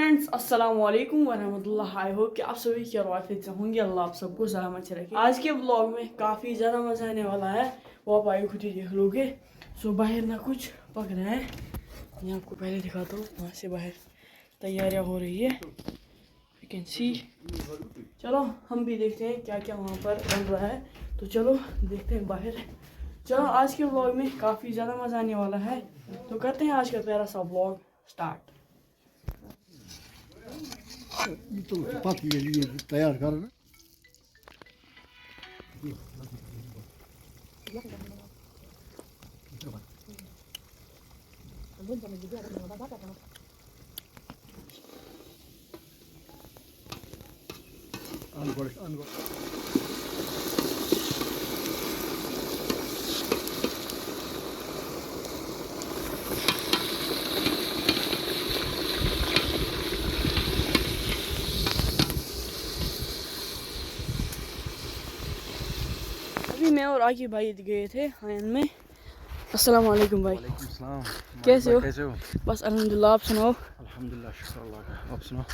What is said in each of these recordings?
Friends, अस्सलाम वालेकुम वरहमतुल्लाह। I hope कि आप सभी की आफियत से होंगे। अल्लाह आप सबको सलामत से रखे। आज के व्लॉग में काफ़ी ज़्यादा मज़ा आने वाला है, वो आप आगे खुद ही देख लोगे। सो बाहर ना कुछ पक रहा है, मैं आपको पहले दिखाता हूँ। वहाँ से बाहर तैयारियाँ हो रही है, यू कैन सी। चलो हम भी देखते हैं क्या क्या वहाँ पर बन रहा है। तो चलो देखते हैं बाहर। चलो आज के व्लॉग में काफ़ी ज़्यादा मज़ा आने वाला है, तो करते हैं आज का प्यारा सा व्लॉग स्टार्ट। तो पक के लिए तैयार करना। अभी मैं और आकी भाई गए थे हायन में। अस्सलाम वालेकुम भाई। वालेकुम। कैसे हो? कैसे हो? बस अल्हम्दुलिल्लाह, आप सुनाओ। अल्हम्दुलिल्लाह, शुक्र अल्लाह का। आप सुनाओ।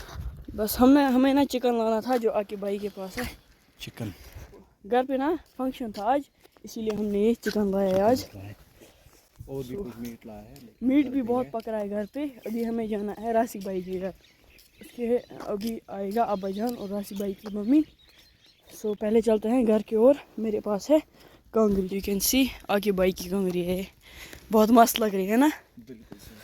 बस हमें ना चिकन लाना था जो आकी भाई के पास है। चिकन घर पे ना फंक्शन था आज, इसीलिए हमने ये चिकन लाया है आज। और भी कुछ मीट लाया है। मीट भी बहुत पक रहा है घर पे। अभी हमें जाना है रासिक भाई के घर। उसके अभी आएगा अब्बा जान और रासिक भाई की मम्मी। सो पहले चलते हैं घर की ओर। मेरे पास है कांगरी, यू कैन सी। आकी भाई की कांगरी है, बहुत मस्त लग रही है ना। बिल्कुल सही।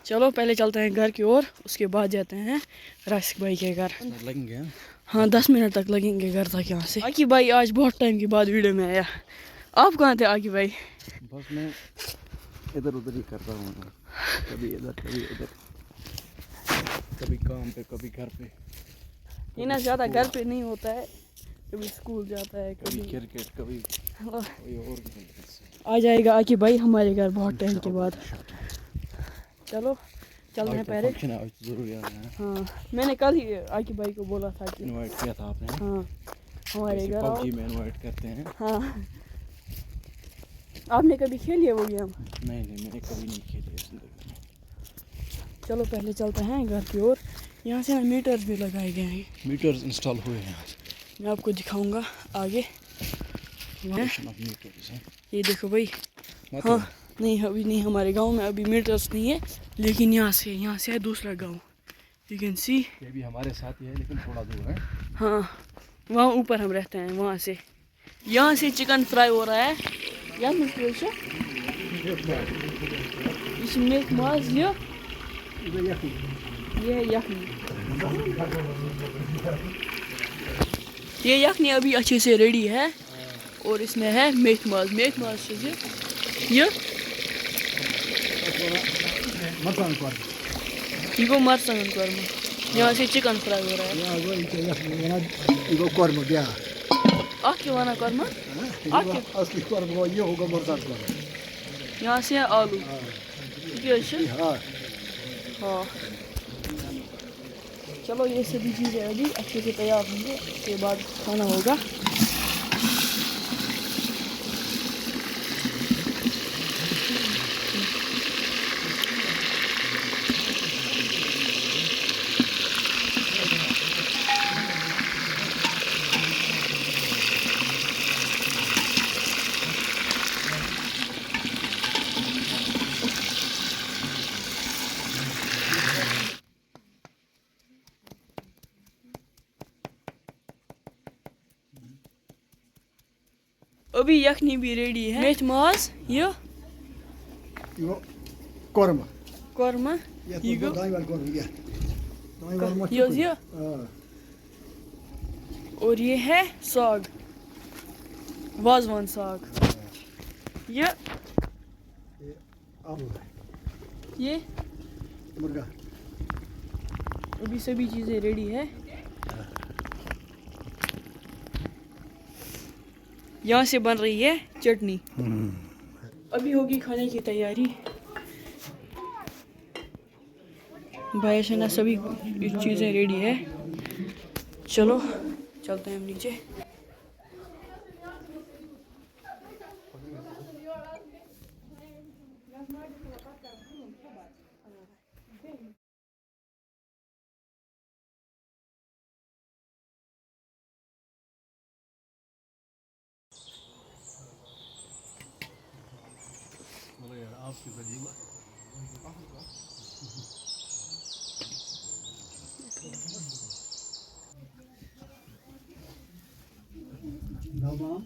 चलो पहले चलते हैं घर की ओर, उसके बाद जाते हैं राशिक भाई के घर। लगेंगे। हाँ 10 मिनट तक लगेंगे घर तक यहाँ से। आकी भाई आज बहुत टाइम के बाद वीडियो में आया। आप कहाँ थे आकी भाई? बस मैं इधर उधर ही करता हूँ, कभी इधर कभी उधर, कभी काम पे कभी घर पे। ये ना ज़्यादा घर पे नहीं होता है, कभी स्कूल जाता है, कभी कभी क्रिकेट, कभी कोई और भी। आ जाएगा आकी भाई हमारे घर बहुत टाइम के बाद। चलो चलते हैं पहले। फंक्शन आज जरूर आना है। हाँ मैंने कल ही आकी भाई को बोला था कि इनवाइट किया था आपने। हाँ हमारे घर आओ। पबजी में इनवाइट करते हैं। हाँ आपने कभी खेली है वो गेम? नहीं मैंने कभी नहीं खेली है जिंदगी में। चलो पहले चलते हैं घर की ओर। यहाँ से ना मीटर्स भी लगाए गए हैं, मीटर्स इंस्टॉल हुए हैं। मैं आपको दिखाऊंगा आगे। मीटर्स हैं। ये देखो भाई। मतलब हाँ नहीं अभी नहीं, हमारे गांव में अभी मीटर्स नहीं है, लेकिन यहाँ से है दूसरा गांव, यू कैन सी। ये भी हमारे साथ ही है लेकिन थोड़ा दूर है। हाँ वहाँ ऊपर हम रहते हैं, वहाँ से यहाँ से चिकन फ्राई हो रहा है। या मुश्किल से इसमें माज ये है यखनी। ये यखनी अभी अच्छे से रेडी है और इसमें है मेथ माज से ये इगो मरचांगन कोरमा। यहाँ से चिकन फ्राई हो रहा है। आके वाना कोरमा आके असली कर्म ये होगा मरचान कर्म। यहाँ से है आलू। ये हाँ हाँ चलो ये सभी चीज़ें अभी अच्छे से तैयार होंगे, उसके बाद खाना होगा। अभी यखनी भी रेडी है। मेथ माज ये कर्म कोरमा ये और ये है साग, वाजवान साग। ये मुर्गा। अभी सभी चीज़ें रेडी है। यहाँ से बन रही है चटनी। अभी होगी खाने की तैयारी। भाई से ना सभी चीज़ें रेडी है। चलो चलते हैं हम नीचे। Tamam.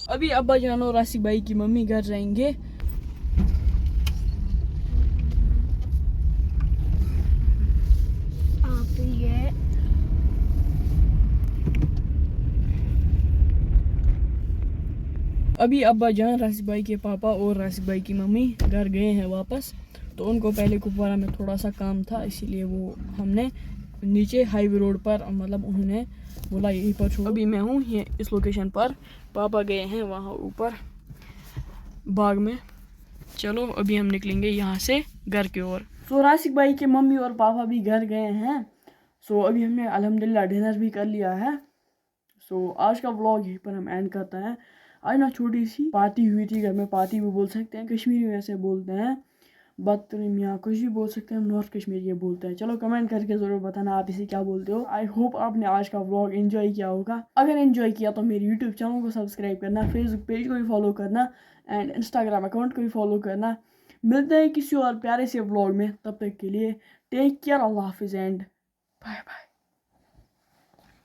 अभी अब्बा जान और आसिक भाई की मम्मी घर जाएंगे। आप ये अभी अब्बा जान, रासिक भाई के पापा और रासिक भाई की मम्मी घर गए हैं वापस। तो उनको पहले कुपवारा में थोड़ा सा काम था, इसीलिए वो हमने नीचे हाईवे रोड पर, मतलब उन्होंने बोला यहीं पर छोड़ो। अभी मैं हूँ ये इस लोकेशन पर, पापा गए हैं वहाँ ऊपर बाग में। चलो अभी हम निकलेंगे यहाँ से घर की ओर। सो रासिक भाई के मम्मी और पापा भी घर गए हैं। सो अभी हमने अल्हम्दुलिल्लाह डिनर भी कर लिया है। सो आज का व्लॉग यहीं पर हम एंड करते हैं। आज ना छोटी सी पार्टी हुई थी घर में, पार्टी भी बोल सकते हैं, कश्मीरी में ऐसे बोलते हैं, बदतमीम या कुछ भी बोल सकते हैं, हम नॉर्थ कश्मीरी बोलते हैं। चलो कमेंट करके ज़रूर बताना आप इसे क्या बोलते हो। आई होप आपने आज का व्लॉग एंजॉय किया होगा। अगर एंजॉय किया तो मेरे यूट्यूब चैनल को सब्सक्राइब करना, फेसबुक पेज को भी फॉलो करना एंड इंस्टाग्राम अकाउंट को भी फॉलो करना। मिलते हैं किसी और प्यारे से व्लॉग में, तब तक के लिए टेक केयर, अल्लाह हाफिज़ एंड बाय बाय।